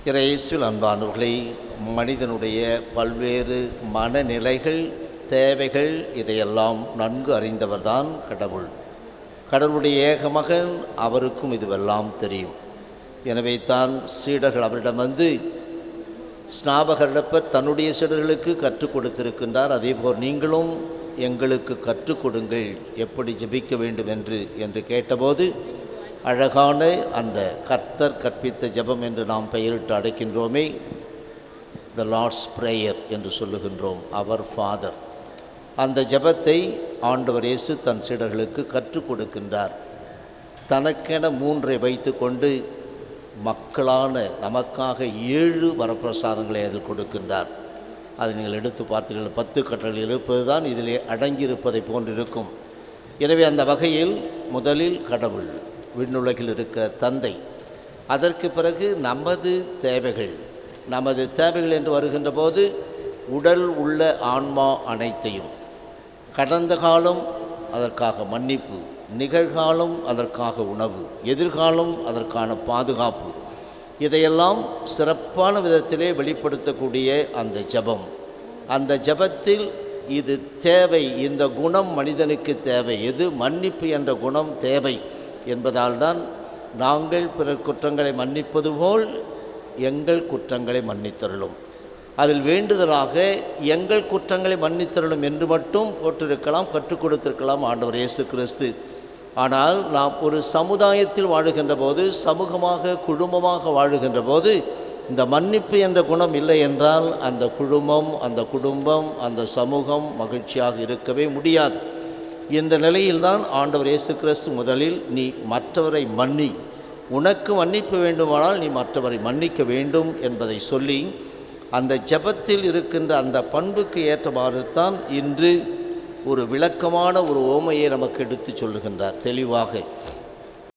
இயேசுவில் அன்பானவர்களே, மனிதனுடைய பல்வேறு மனநிலைகள், தேவைகள் இதையெல்லாம் நன்கு அறிந்தவர்தான் கடவுள். கடவுளுடைய ஏக மகன், அவருக்கும் இதுவெல்லாம் தெரியும். எனவே தான் சீடர்கள் அவரிடம் வந்து ஸ்நாபகரிடப்பர் தன்னுடைய சீடர்களுக்கு கற்றுக் கொடுத்திருக்கின்றார். அதேபோல் நீங்களும் எங்களுக்கு கற்றுக் கொடுங்கள் எப்படி ஜெபிக்க வேண்டும் என்று கேட்டபோது அழகான அந்த கர்த்தர் கற்பித்த ஜெபம் என்று நாம் பெயரிட்டு அழைக்கின்றோமே, த லார்ட்ஸ் பிரேயர் என்று சொல்லுகின்றோம், அவர் ஃபாதர். அந்த ஜெபத்தை ஆண்டவர் இயேசு தன் சீடர்களுக்கு கற்றுக் கொடுக்கின்றார். தனக்கென 3 வைத்து கொண்டு மக்களான நமக்காக 7 வரப்பிரசாதங்களை அதில் கொடுக்கின்றார். அதை நீங்கள் எடுத்து பார்த்தீர்கள். 10 கட்டளைகள் இருப்பது தான் இதிலே அடங்கியிருப்பதை போன்றிருக்கும். எனவே அந்த வகையில் முதலில் கடவுள், விண்ணுலகில் இருக்கிற தந்தை, அதற்கு பிறகு நமது தேவைகள் என்று வருகின்ற போது உடல் உள்ள ஆன்மா அனைத்தையும், கடந்த காலம் அதற்காக மன்னிப்பு, நிகழ்காலம் அதற்காக உணவு, எதிர்காலம் அதற்கான பாதுகாப்பு, இதையெல்லாம் சிறப்பான விதத்திலே வெளிப்படுத்தக்கூடிய அந்த ஜெபம். அந்த ஜெபத்தில் இது தேவை, இந்த குணம் மனிதனுக்கு தேவை, எது மன்னிப்பு என்ற குணம் தேவை என்பதால் தான் நாங்கள் பிறர் குற்றங்களை மன்னிப்பது போல் எங்கள் குற்றங்களை மன்னித்தருளும். அதில் வேண்டுதலாக எங்கள் குற்றங்களை மன்னித்தருளும் என்று மட்டும் போட்டிருக்கலாம், கற்றுக் கொடுத்திருக்கலாம் ஆண்டவர் இயேசு கிறிஸ்து. ஆனால் நாம் ஒரு சமுதாயத்தில் வாழுகின்ற போது, சமூகமாக குடும்பமாக வாழுகின்ற போது இந்த மன்னிப்பு என்ற குணம் இல்லை என்றால் அந்த குடும்பம் அந்த சமூகம் மகிழ்ச்சியாக இருக்கவே முடியாது. இந்த நிலையில்தான் ஆண்டவர் இயேசு கிறிஸ்து முதலில் நீ மற்றவரை மன்னி, உனக்கு மன்னிப்பு வேண்டுமானால் நீ மற்றவரை மன்னிக்க வேண்டும் என்பதை சொல்லி அந்த ஜெபத்தில் இருக்கின்ற அந்த பண்புக்கு ஏற்றவாறு தான் இன்று ஒரு விளக்கமான ஒரு ஓமையை நமக்கு எடுத்து சொல்லுகின்றார் தெளிவாக.